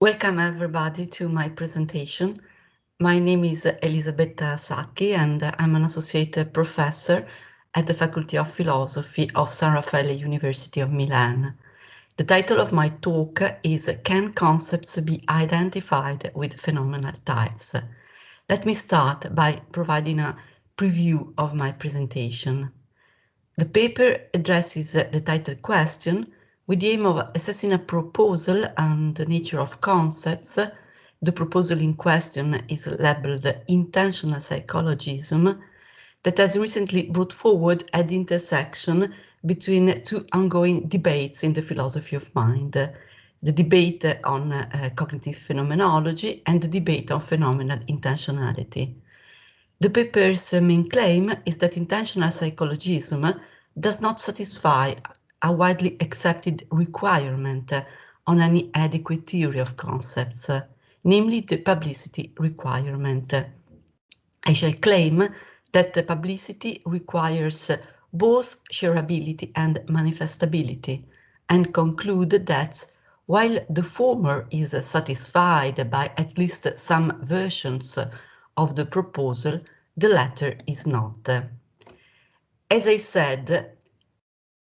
Welcome everybody to my presentation. My name is Elisabetta Sacchi and I'm an associate professor at the Faculty of Philosophy of San Raffaele University of Milan. The title of my talk is Can Concepts Be Identified with Phenomenal Types? Let me start by providing a preview of my presentation. The paper addresses the title question with the aim of assessing a proposal on the nature of concepts. The proposal in question is labeled intentional psychologism that has recently brought forward at the intersection between two ongoing debates in the philosophy of mind, the debate on cognitive phenomenology and the debate on phenomenal intentionality. The paper's main claim is that intentional psychologism does not satisfy a widely accepted requirement on any adequate theory of concepts, namely the publicity requirement. I shall claim that the publicity requires both shareability and manifestability, and conclude that while the former is satisfied by at least some versions of the proposal, the latter is not. As I said,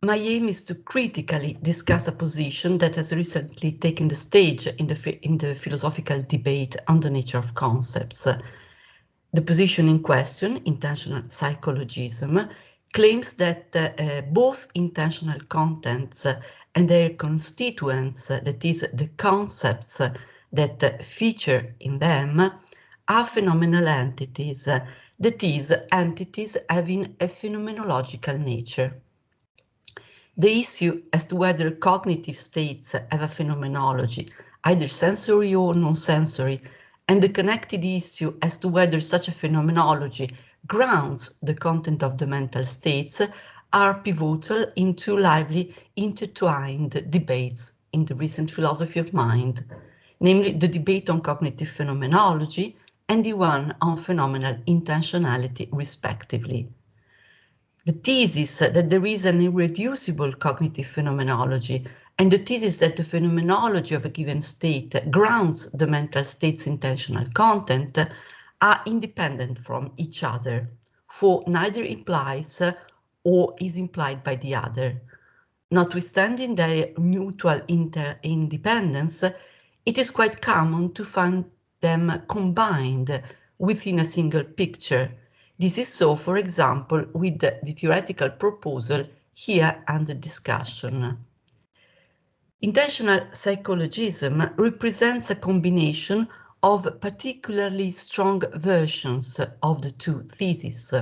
my aim is to critically discuss a position that has recently taken the stage in the philosophical debate on the nature of concepts. The position in question, intentional psychologism, claims that both intentional contents and their constituents, that is, the concepts that feature in them, are phenomenal entities, that is, entities having a phenomenological nature. The issue as to whether cognitive states have a phenomenology, either sensory or non-sensory, and the connected issue as to whether such a phenomenology grounds the content of the mental states are pivotal in two lively intertwined debates in the recent philosophy of mind, namely the debate on cognitive phenomenology and the one on phenomenal intentionality, respectively. The thesis that there is an irreducible cognitive phenomenology and the thesis that the phenomenology of a given state grounds the mental state's intentional content are independent from each other, for neither implies or is implied by the other. Notwithstanding their mutual interdependence, it is quite common to find them combined within a single picture. This is so, for example, with the theoretical proposal here under discussion. Intentional psychologism represents a combination of particularly strong versions of the two theses,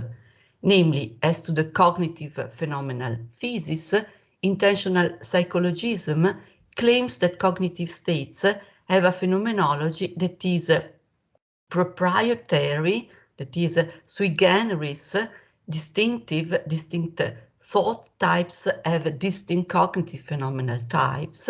namely, as to the cognitive phenomenal thesis, intentional psychologism claims that cognitive states have a phenomenology that is proprietary, that is sui generis, distinct thought types have distinct cognitive phenomenal types,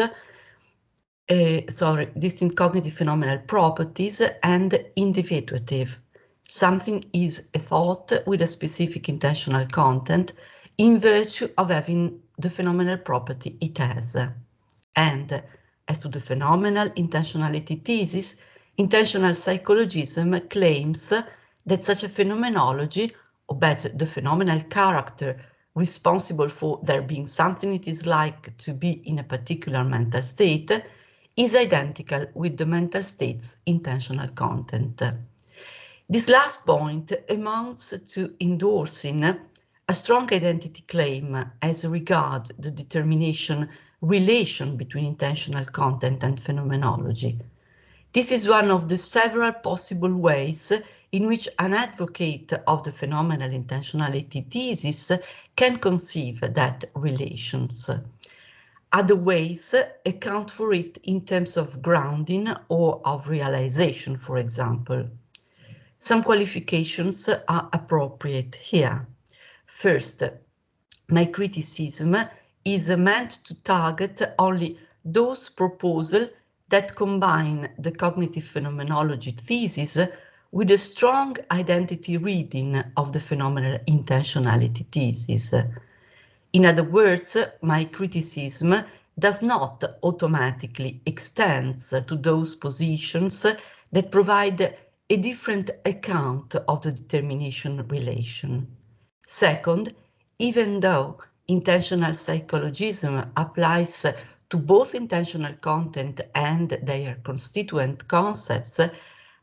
distinct cognitive phenomenal properties, and individuative. Something is a thought with a specific intentional content in virtue of having the phenomenal property it has. And as to the phenomenal intentionality thesis, intentional psychologism claims that such a phenomenology, or better, the phenomenal character responsible for there being something it is like to be in a particular mental state, is identical with the mental state's intentional content. This last point amounts to endorsing a strong identity claim as regard the determination relation between intentional content and phenomenology. This is one of the several possible ways in which an advocate of the phenomenal intentionality thesis can conceive that relations. Other ways account for it in terms of grounding or of realization, for example. Some qualifications are appropriate here. First, my criticism is meant to target only those proposals that combine the cognitive phenomenology thesis with a strong identity reading of the phenomenal intentionality thesis. In other words, my criticism does not automatically extend to those positions that provide a different account of the determination relation. Second, even though intentional psychologism applies to both intentional content and their constituent concepts,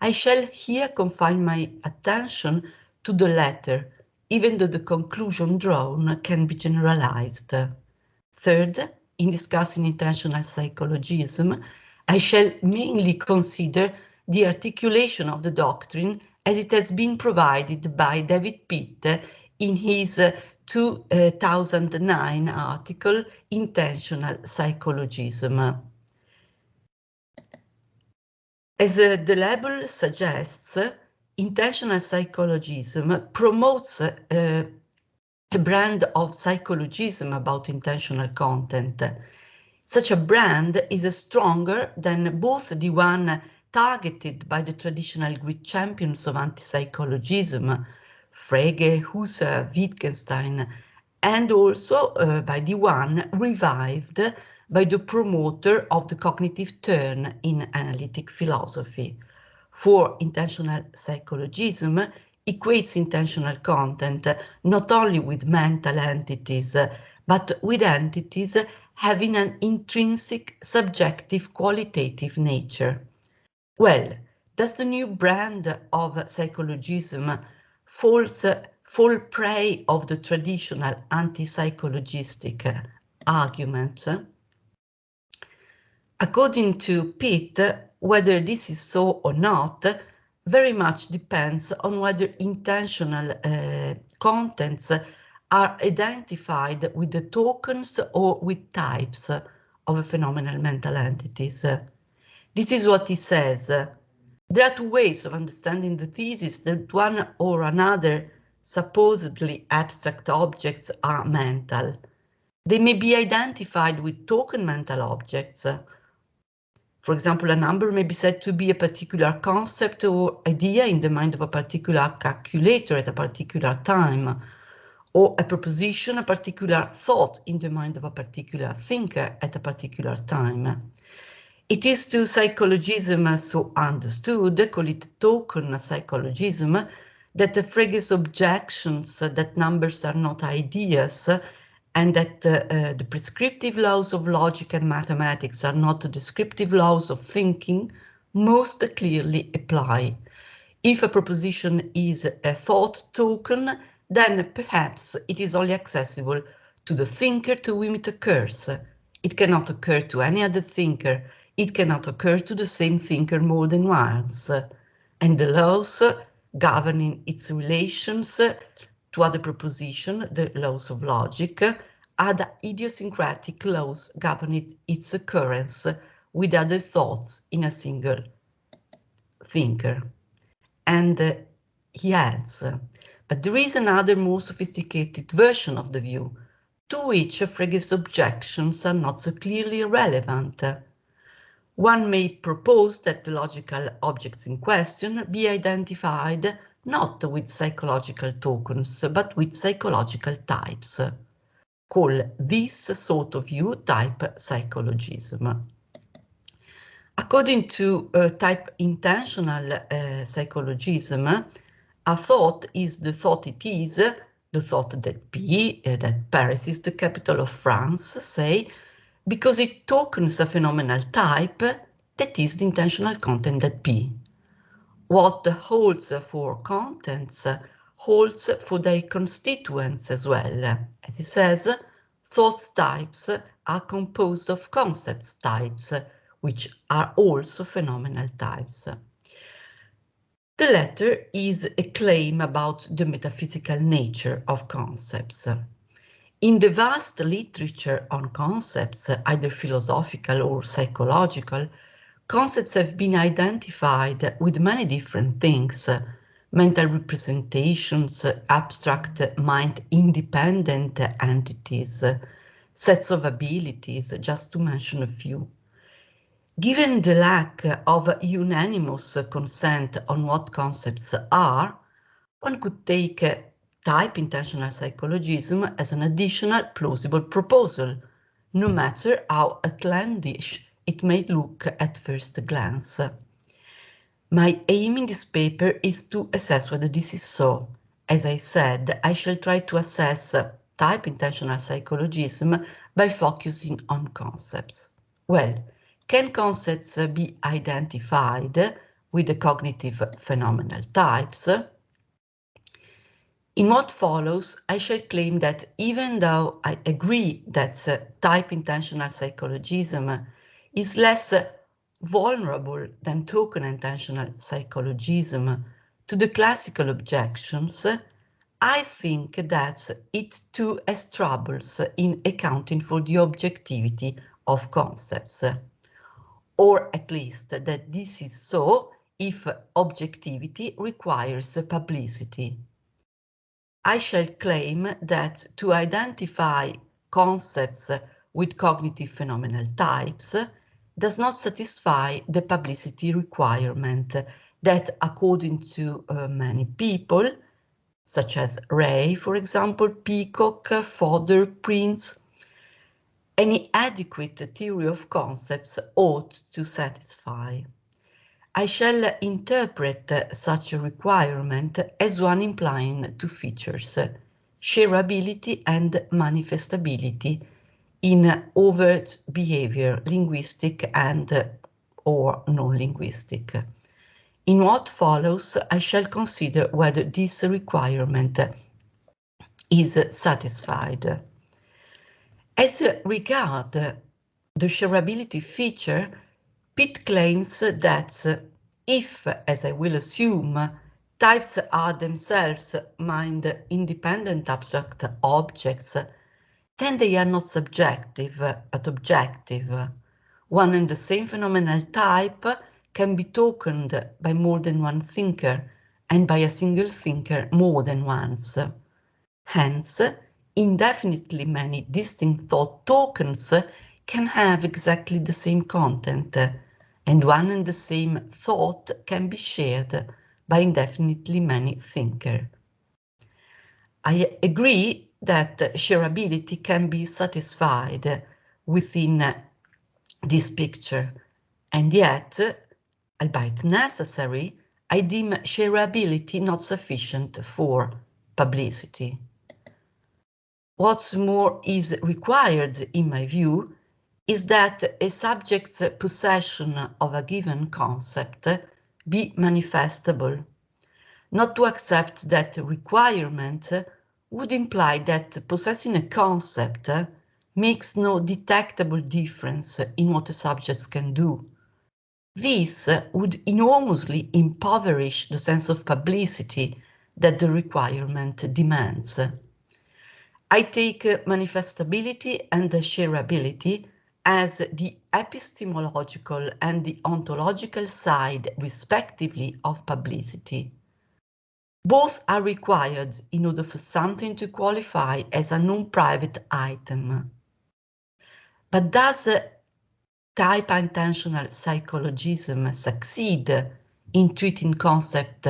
I shall here confine my attention to the latter, even though the conclusion drawn can be generalized. Third, in discussing intentional psychologism, I shall mainly consider the articulation of the doctrine as it has been provided by David Pitt in his 2009 article, Intentional Psychologism. As the label suggests, intentional psychologism promotes a brand of psychologism about intentional content. Such a brand is stronger than both the one targeted by the traditional Greek champions of anti-psychologism, Frege, Husserl, Wittgenstein, and also by the one revived by the promoter of the cognitive turn in analytic philosophy. For intentional psychologism equates intentional content not only with mental entities, but with entities having an intrinsic subjective qualitative nature. Well, does the new brand of psychologism fall prey of the traditional anti-psychologistic arguments? According to Pitt, whether this is so or not very much depends on whether intentional contents are identified with the tokens or with types of phenomenal mental entities. This is what he says. There are two ways of understanding the thesis that one or another supposedly abstract objects are mental. They may be identified with token mental objects. For example, a number may be said to be a particular concept or idea in the mind of a particular calculator at a particular time, or a proposition, a particular thought in the mind of a particular thinker at a particular time. It is to psychologism so understood, call it token psychologism, that Frege's objections that numbers are not ideas and that the prescriptive laws of logic and mathematics are not the descriptive laws of thinking most clearly apply. If a proposition is a thought token, then perhaps it is only accessible to the thinker to whom it occurs. It cannot occur to any other thinker. It cannot occur to the same thinker more than once. And the laws governing its relations to other propositions, the laws of logic, are the idiosyncratic laws governing its occurrence with other thoughts in a single thinker. And he adds, but there is another more sophisticated version of the view, to which Frege's objections are not so clearly relevant. One may propose that the logical objects in question be identified not with psychological tokens, but with psychological types. Call this sort of view type psychologism. According to type intentional psychologism, a thought is the thought it is, the thought that Paris is the capital of France, say, because it tokens a phenomenal type that is the intentional content that be. What holds for contents holds for their constituents as well. As he says, thought types are composed of concepts types, which are also phenomenal types. The latter is a claim about the metaphysical nature of concepts. In the vast literature on concepts, either philosophical or psychological, concepts have been identified with many different things, mental representations, abstract mind-independent entities, sets of abilities, just to mention a few. Given the lack of unanimous consent on what concepts are, one could take type intentional psychologism as an additional plausible proposal no matter how outlandish it may look at first glance. My aim in this paper is to assess whether this is so. As I said, I shall try to assess type intentional psychologism by focusing on concepts. Well, can concepts be identified with the cognitive phenomenal types? In what follows, I shall claim that even though I agree that type intentional psychologism is less vulnerable than token intentional psychologism to the classical objections, I think that it too has troubles in accounting for the objectivity of concepts, or at least that this is so if objectivity requires publicity. I shall claim that to identify concepts with cognitive phenomenal types does not satisfy the publicity requirement that, according to many people, such as Ray, for example, Peacock, Fodder, Prince, any adequate theory of concepts ought to satisfy. I shall interpret such a requirement as one implying two features, shareability and manifestability in overt behavior, linguistic and or non-linguistic. In what follows, I shall consider whether this requirement is satisfied. As regards the shareability feature, Pitt claims that if, as I will assume, types are themselves mind-independent abstract objects, then they are not subjective but objective. One and the same phenomenal type can be tokened by more than one thinker and by a single thinker more than once. Hence, indefinitely many distinct thought tokens can have exactly the same content, and one and the same thought can be shared by indefinitely many thinkers. I agree that shareability can be satisfied within this picture, and yet, albeit necessary, I deem shareability not sufficient for publicity. What's more is required, in my view, is that a subject's possession of a given concept be manifestable. Not to accept that requirement would imply that possessing a concept makes no detectable difference in what a subject can do. This would enormously impoverish the sense of publicity that the requirement demands. I take manifestability and shareability as the epistemological and the ontological side, respectively, of publicity. Both are required in order for something to qualify as a non-private item. But does type intentional psychologism succeed in treating concepts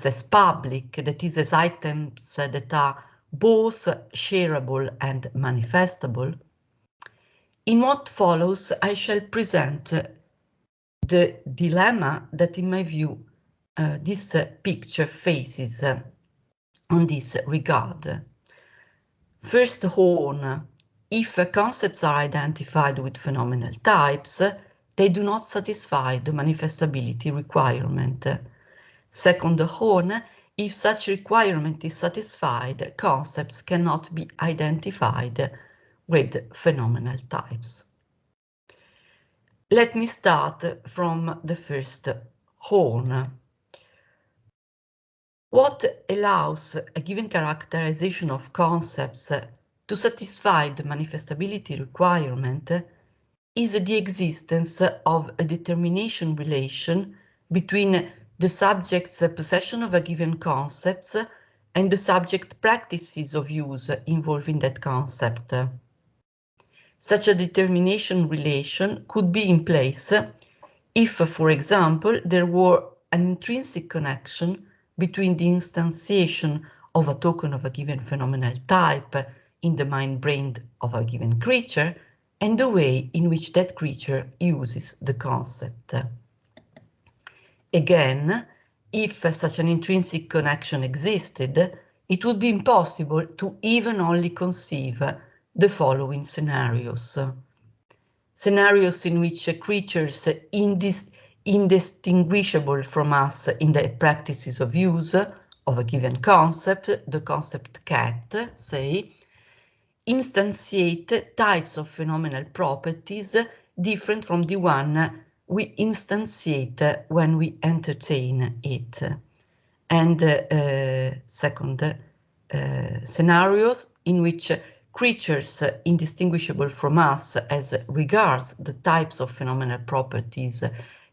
as public, that is, as items that are both shareable and manifestable? In what follows, I shall present the dilemma that, in my view, this picture faces on this regard. First horn, if concepts are identified with phenomenal types, they do not satisfy the manifestability requirement. Second horn, if such requirement is satisfied, concepts cannot be identified with phenomenal types. Let me start from the first horn. What allows a given characterization of concepts to satisfy the manifestability requirement is the existence of a determination relation between the subject's possession of a given concept and the subject practices of use involving that concept. Such a determination relation could be in place if, for example, there were an intrinsic connection between the instantiation of a token of a given phenomenal type in the mind-brain of a given creature and the way in which that creature uses the concept. Again, if such an intrinsic connection existed, it would be impossible to even only conceive the following scenarios. Scenarios in which creatures indistinguishable from us in the practices of use of a given concept, the concept cat, say, instantiate types of phenomenal properties different from the one we instantiate when we entertain it. And second, scenarios in which creatures indistinguishable from us as regards the types of phenomenal properties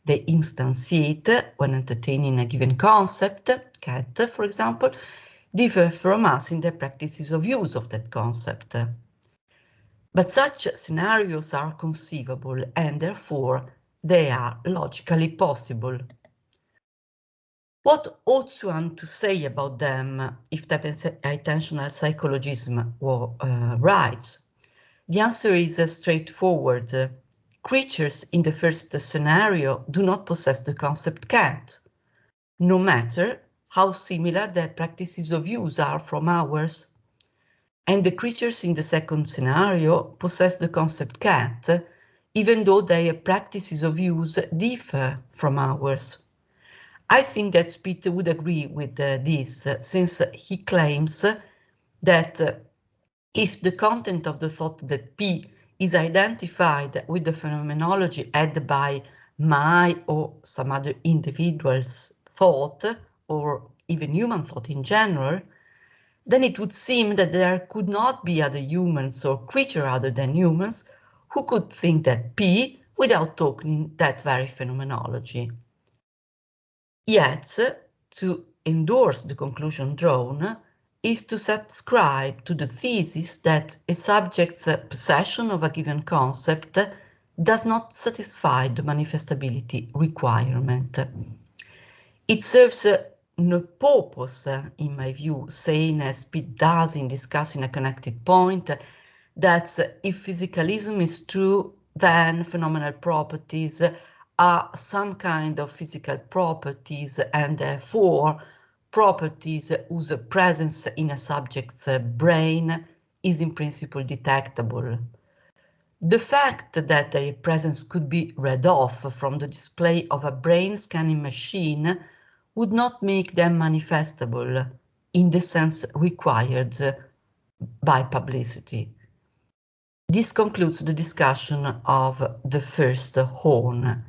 they instantiate when entertaining a given concept, cat, for example, differ from us in the practices of use of that concept. But such scenarios are conceivable and therefore they are logically possible. What ought one to say about them if the attentional psychologism writes? The answer is straightforward. Creatures in the first scenario do not possess the concept cat, no matter how similar their practices of use are from ours. And the creatures in the second scenario possess the concept cat, even though their practices of use differ from ours. I think that Peter would agree with this, since he claims that if the content of the thought that P is identified with the phenomenology had by my or some other individual's thought, or even human thought in general, then it would seem that there could not be other humans or creatures other than humans who could think that P without talking that very phenomenology. Yet, to endorse the conclusion drawn is to subscribe to the thesis that a subject's possession of a given concept does not satisfy the manifestability requirement. It serves no purpose, in my view, saying as Pitt does in discussing a connected point, that if physicalism is true, then phenomenal properties are some kind of physical properties and therefore properties whose presence in a subject's brain is in principle detectable. The fact that their presence could be read off from the display of a brain scanning machine would not make them manifestable in the sense required by publicity. This concludes the discussion of the first horn.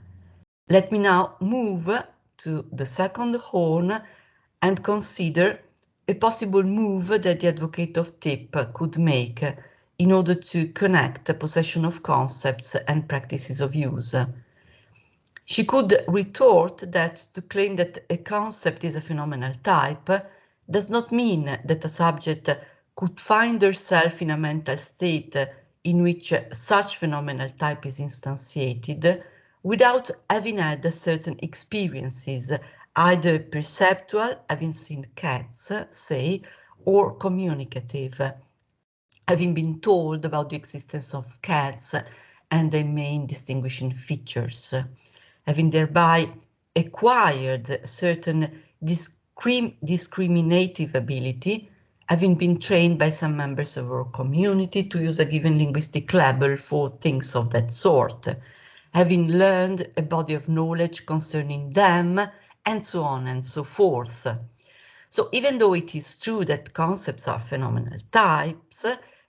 Let me now move to the second horn and consider a possible move that the advocate of tip could make in order to connect the possession of concepts and practices of use. She could retort that to claim that a concept is a phenomenal type does not mean that a subject could find herself in a mental state in which such phenomenal type is instantiated without having had certain experiences, either perceptual, having seen cats, say, or communicative, having been told about the existence of cats and their main distinguishing features, having thereby acquired certain discriminative ability, having been trained by some members of our community to use a given linguistic label for things of that sort, having learned a body of knowledge concerning them, and so on and so forth. So even though it is true that concepts are phenomenal types,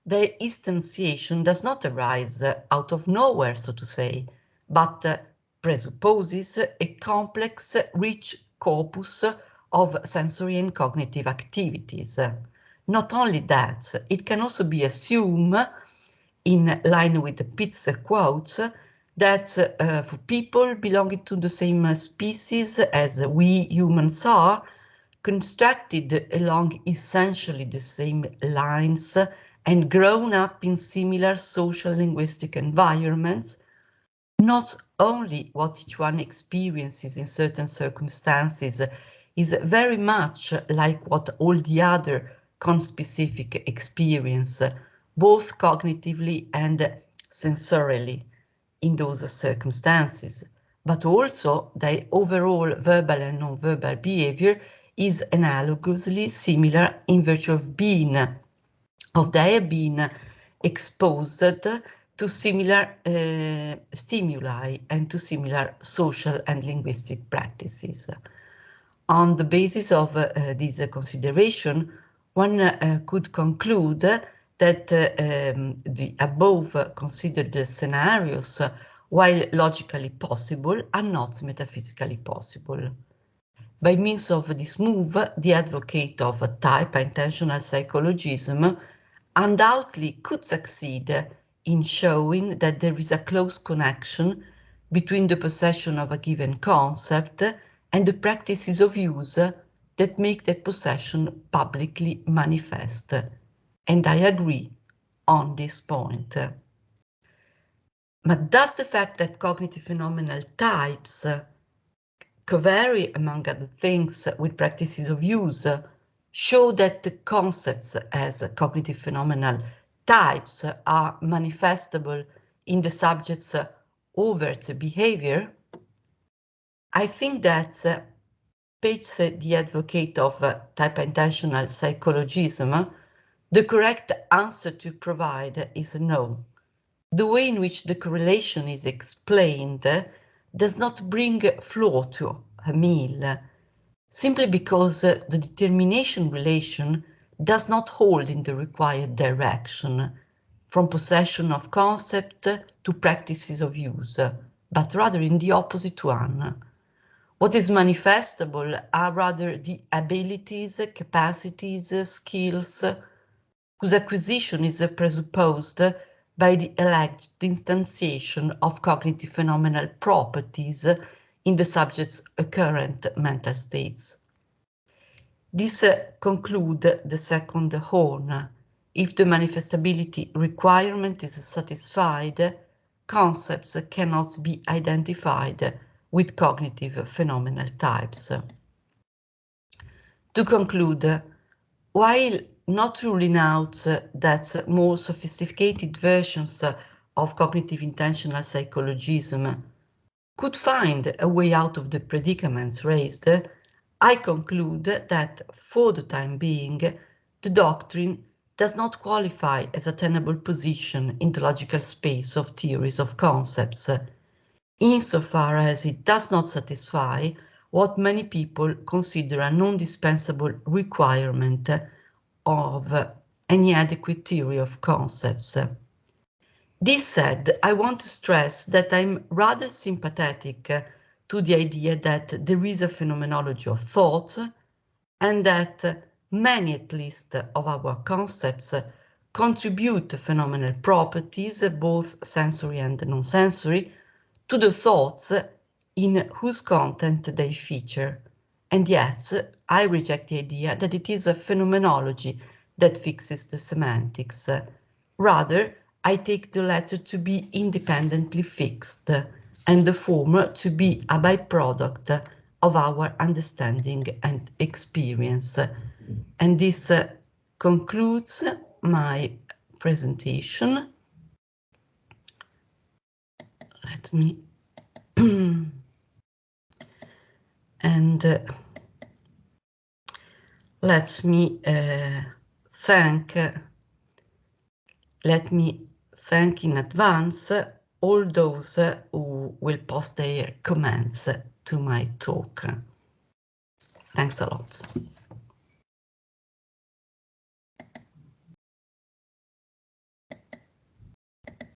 their instantiation does not arise out of nowhere, so to say, but presupposes a complex, rich corpus of sensory and cognitive activities. Not only that, it can also be assumed, in line with the Pitt's quotes, that for people belonging to the same species as we humans are, constructed along essentially the same lines and grown up in similar social linguistic environments, not only what each one experiences in certain circumstances is very much like what all the other conspecific experience both cognitively and sensorially in those circumstances, but also their overall verbal and non-verbal behavior is analogously similar in virtue of their being exposed to similar stimuli and to similar social and linguistic practices. On the basis of this consideration, one could conclude that the above considered scenarios, while logically possible, are not metaphysically possible. By means of this move, the advocate of type intentional psychologism undoubtedly could succeed in showing that there is a close connection between the possession of a given concept and the practices of use that make that possession publicly manifest. And I agree on this point. But does the fact that cognitive phenomenal types co-vary, among other things, with practices of use, show that the concepts as cognitive phenomenal types are manifestable in the subject's overt behavior? I think that Page, the advocate of type intentional psychologism, the correct answer to provide is no. The way in which the correlation is explained does not bring flow to a meal, simply because the determination relation does not hold in the required direction, from possession of concept to practices of use, but rather in the opposite one. What is manifestable are rather the abilities, capacities, skills, whose acquisition is presupposed by the alleged instantiation of cognitive phenomenal properties in the subject's current mental states. This concludes the second horn. If the manifestability requirement is satisfied, concepts cannot be identified with cognitive phenomenal types. To conclude, while not ruling out that more sophisticated versions of cognitive intentional psychologism could find a way out of the predicaments raised, I conclude that for the time being, the doctrine does not qualify as a tenable position in the logical space of theories of concepts, insofar as it does not satisfy what many people consider a non-dispensable requirement of any adequate theory of concepts. This said, I want to stress that I'm rather sympathetic to the idea that there is a phenomenology of thought, and that many, at least, of our concepts contribute phenomenal properties, both sensory and non-sensory, to the thoughts in whose content they feature. And yet, I reject the idea that it is a phenomenology that fixes the semantics. Rather, I take the latter to be independently fixed, and the former to be a byproduct of our understanding and experience. And this concludes my presentation. Let me and let me thank in advance all those who will post their comments to my talk. Thanks a lot.